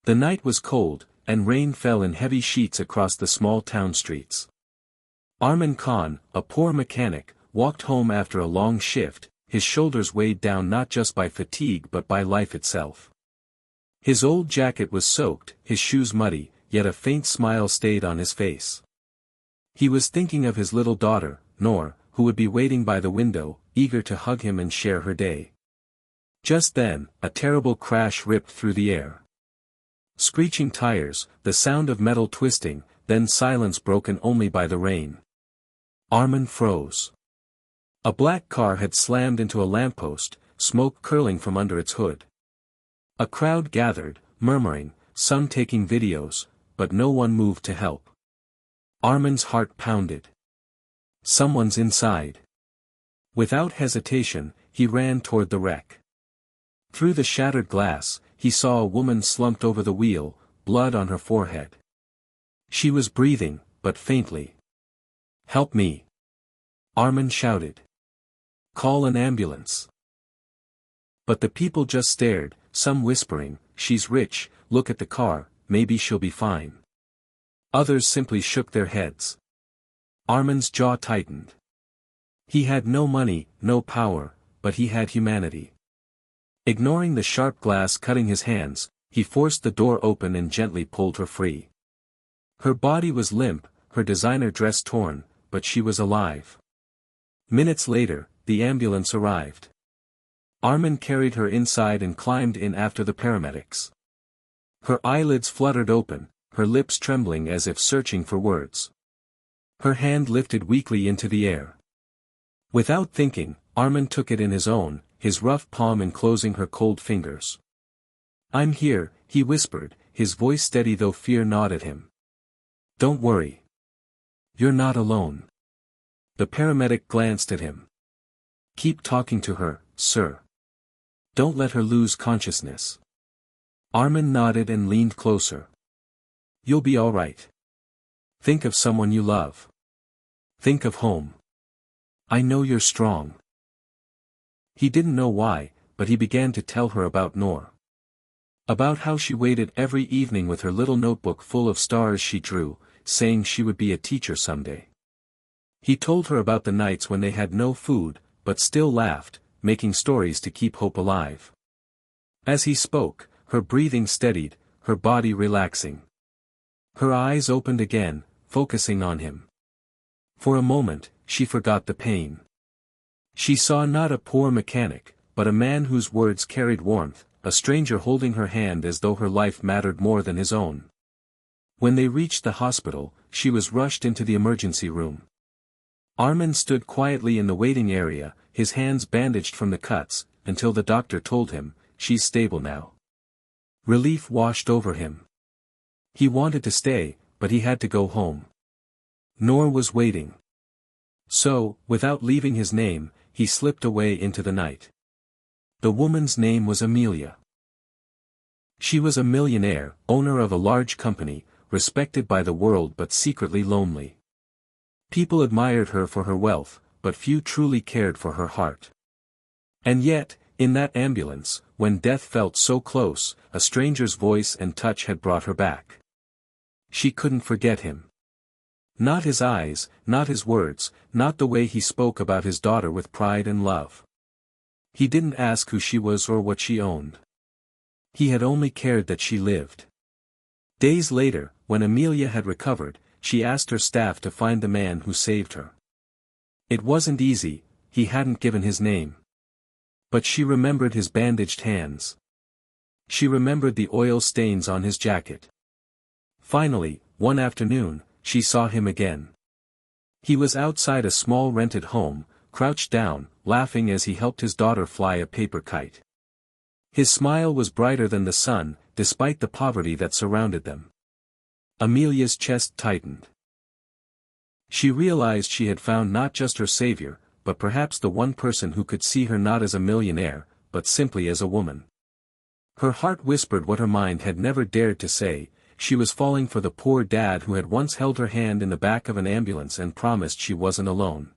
The night was cold, and rain fell in heavy sheets across the small town streets. Arman Khan, a poor mechanic, walked home after a long shift, his shoulders weighed down not just by fatigue but by life itself. His old jacket was soaked, his shoes muddy, yet a faint smile stayed on his face. He was thinking of his little daughter, Noor, who would be waiting by the window, eager to hug him and share her day. Just then, a terrible crash ripped through the air. Screeching tires, the sound of metal twisting, then silence broken only by the rain. Arman froze. A black car had slammed into a lamppost, smoke curling from under its hood. A crowd gathered, murmuring, some taking videos, but no one moved to help. Arman's heart pounded. Someone's inside. Without hesitation, he ran toward the wreck. Through the shattered glass, he saw a woman slumped over the wheel, blood on her forehead. She was breathing, but faintly. "Help me!" Arman shouted. "Call an ambulance." But the people just stared, some whispering, "She's rich, look at the car, maybe she'll be fine." Others simply shook their heads. Arman's jaw tightened. He had no money, no power, but he had humanity. Ignoring the sharp glass cutting his hands, he forced the door open and gently pulled her free. Her body was limp, her designer dress torn, but she was alive. Minutes later, the ambulance arrived. Arman carried her inside and climbed in after the paramedics. Her eyelids fluttered open, her lips trembling as if searching for words. Her hand lifted weakly into the air. Without thinking, Arman took it in his own, his rough palm enclosing her cold fingers. "I'm here," he whispered, his voice steady though fear gnawed at him. "Don't worry. You're not alone." The paramedic glanced at him. "Keep talking to her, sir. Don't let her lose consciousness." Arman nodded and leaned closer. "You'll be all right. Think of someone you love. Think of home. I know you're strong." He didn't know why, but he began to tell her about Noor. About how she waited every evening with her little notebook full of stars she drew, saying she would be a teacher someday. He told her about the nights when they had no food, but still laughed, making stories to keep hope alive. As he spoke, her breathing steadied, her body relaxing. Her eyes opened again, focusing on him. For a moment, she forgot the pain. She saw not a poor mechanic, but a man whose words carried warmth, a stranger holding her hand as though her life mattered more than his own. When they reached the hospital, she was rushed into the emergency room. Arman stood quietly in the waiting area, his hands bandaged from the cuts, until the doctor told him, "She's stable now." Relief washed over him. He wanted to stay, but he had to go home. Noor was waiting. So, without leaving his name, he slipped away into the night. The woman's name was Amelia. She was a millionaire, owner of a large company, respected by the world but secretly lonely. People admired her for her wealth, but few truly cared for her heart. And yet, in that ambulance, when death felt so close, a stranger's voice and touch had brought her back. She couldn't forget him. Not his eyes, not his words, not the way he spoke about his daughter with pride and love. He didn't ask who she was or what she owned. He had only cared that she lived. Days later, when Amelia had recovered, she asked her staff to find the man who saved her. It wasn't easy, he hadn't given his name. But she remembered his bandaged hands. She remembered the oil stains on his jacket. Finally, one afternoon, she saw him again. He was outside a small rented home, crouched down, laughing as he helped his daughter fly a paper kite. His smile was brighter than the sun, despite the poverty that surrounded them. Amelia's chest tightened. She realized she had found not just her savior, but perhaps the one person who could see her not as a millionaire, but simply as a woman. Her heart whispered what her mind had never dared to say. She was falling for the poor dad who had once held her hand in the back of an ambulance and promised she wasn't alone.